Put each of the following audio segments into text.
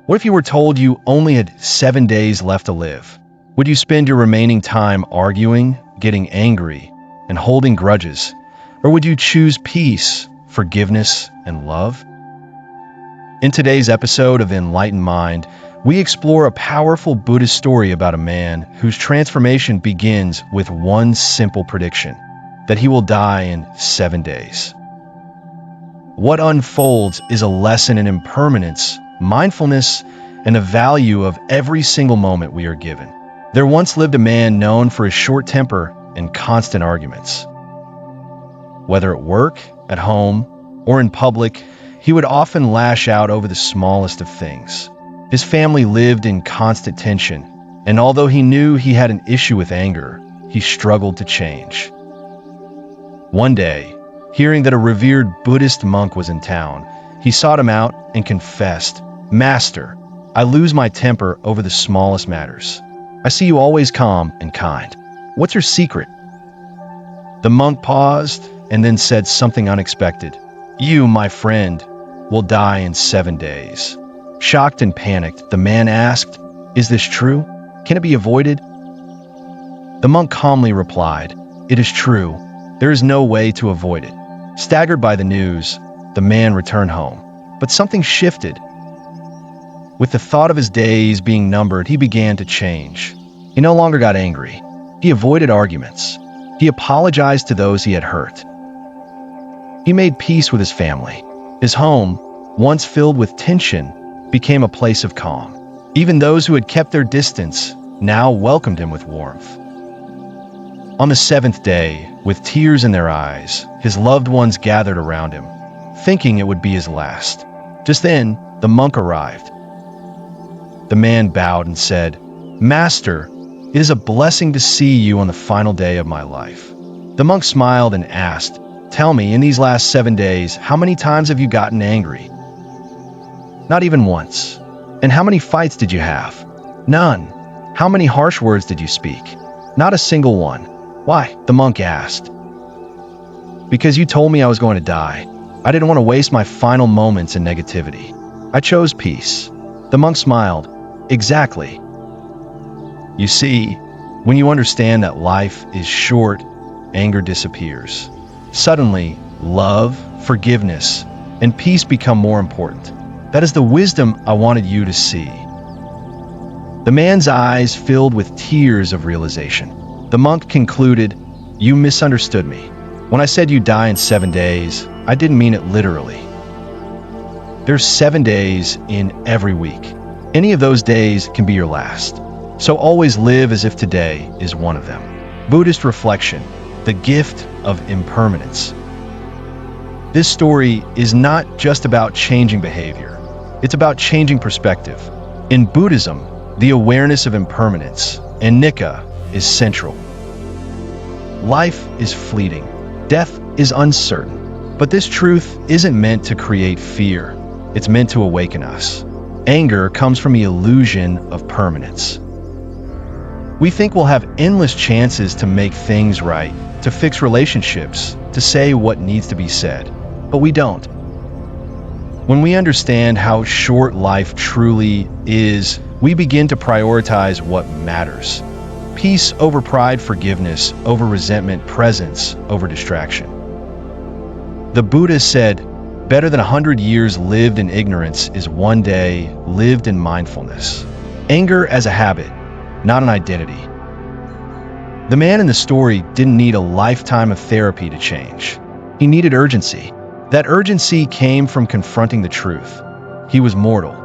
What if you were told you only had 7 days left to live? Would you spend your remaining time arguing, getting angry, and holding grudges? Or would you choose peace, forgiveness, and love? In today's episode of Enlightened Mind, we explore a powerful Buddhist story about a man whose transformation begins with one simple prediction: that he will die in 7 days. What unfolds is a lesson in impermanence, mindfulness, and the value of every single moment we are given. There once lived a man known for his short temper and constant arguments. Whether at work, at home, or in public, he would often lash out over the smallest of things. His family lived in constant tension, and although he knew he had an issue with anger, he struggled to change. One day, hearing that a revered Buddhist monk was in town, he sought him out and confessed, "Master, I lose my temper over the smallest matters. I see you always calm and kind. What's your secret?" The monk paused and then said something unexpected. "You, my friend, will die in 7 days." Shocked and panicked, the man asked, "Is this true? Can it be avoided?" The monk calmly replied, "It is true. There is no way to avoid it." Staggered by the news, the man returned home. But something shifted. With the thought of his days being numbered, he began to change. He no longer got angry. He avoided arguments. He apologized to those he had hurt. He made peace with his family. His home, once filled with tension, became a place of calm. Even those who had kept their distance now welcomed him with warmth. On the 7th day, with tears in their eyes, his loved ones gathered around him, thinking it would be his last. Just then, the monk arrived. The man bowed and said, "Master, it is a blessing to see you on the final day of my life." The monk smiled and asked, "Tell me, in these last 7 days, how many times have you gotten angry?" "Not even once." "And how many fights did you have?" "None." "How many harsh words did you speak?" "Not a single one." "Why?" the monk asked. "Because you told me I was going to die. I didn't want to waste my final moments in negativity. I chose peace." The monk smiled. "Exactly. You see, when you understand that life is short, anger disappears. Suddenly, love, forgiveness, and peace become more important. That is the wisdom I wanted you to see." The man's eyes filled with tears of realization. The monk concluded, "You misunderstood me. When I said you die in 7 days, I didn't mean it literally. There's 7 days in every week. Any of those days can be your last. So always live as if today is one of them." Buddhist reflection, the gift of impermanence. This story is not just about changing behavior. It's about changing perspective. In Buddhism, the awareness of impermanence, anicca, is central. Life is fleeting. Death is uncertain. But this truth isn't meant to create fear. It's meant to awaken us. Anger comes from the illusion of permanence. We think we'll have endless chances to make things right, to fix relationships, to say what needs to be said. But we don't. When we understand how short life truly is, we begin to prioritize what matters. Peace over pride, forgiveness over resentment, presence over distraction. The Buddha said, "Better than 100 years lived in ignorance is 1 day lived in mindfulness." Anger as a habit, not an identity. The man in the story didn't need a lifetime of therapy to change. He needed urgency. That urgency came from confronting the truth. He was mortal.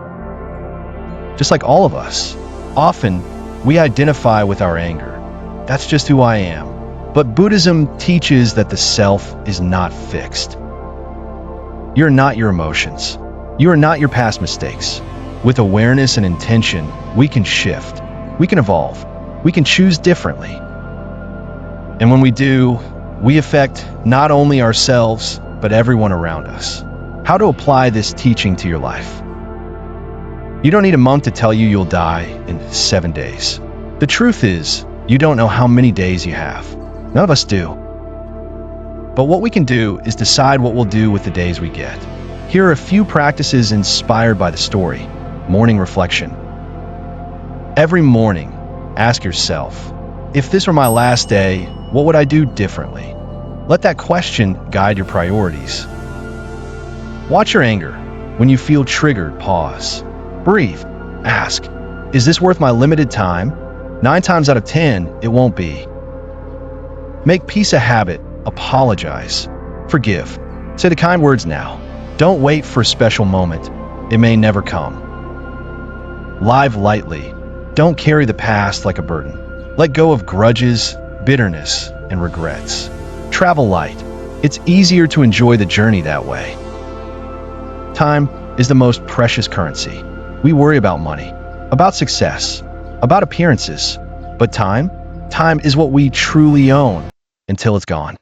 Just like all of us, often we identify with our anger. That's just who I am. But Buddhism teaches that the self is not fixed. You're not your emotions. You are not your past mistakes. With awareness and intention, we can shift. We can evolve. We can choose differently. And when we do, we affect not only ourselves, but everyone around us. How to apply this teaching to your life? You don't need a monk to tell you you'll die in 7 days. The truth is, you don't know how many days you have. None of us do. But what we can do is decide what we'll do with the days we get. Here are a few practices inspired by the story. Morning reflection. Every morning, ask yourself, if this were my last day, what would I do differently? Let that question guide your priorities. Watch your anger. When you feel triggered, pause. Breathe. Ask, is this worth my limited time? 9 times out of 10, it won't be. Make peace a habit. Apologize. Forgive. Say the kind words now. Don't wait for a special moment. It may never come. Live lightly. Don't carry the past like a burden. Let go of grudges, bitterness, and regrets. Travel light. It's easier to enjoy the journey that way. Time is the most precious currency. We worry about money, about success, about appearances. But time is what we truly own until it's gone.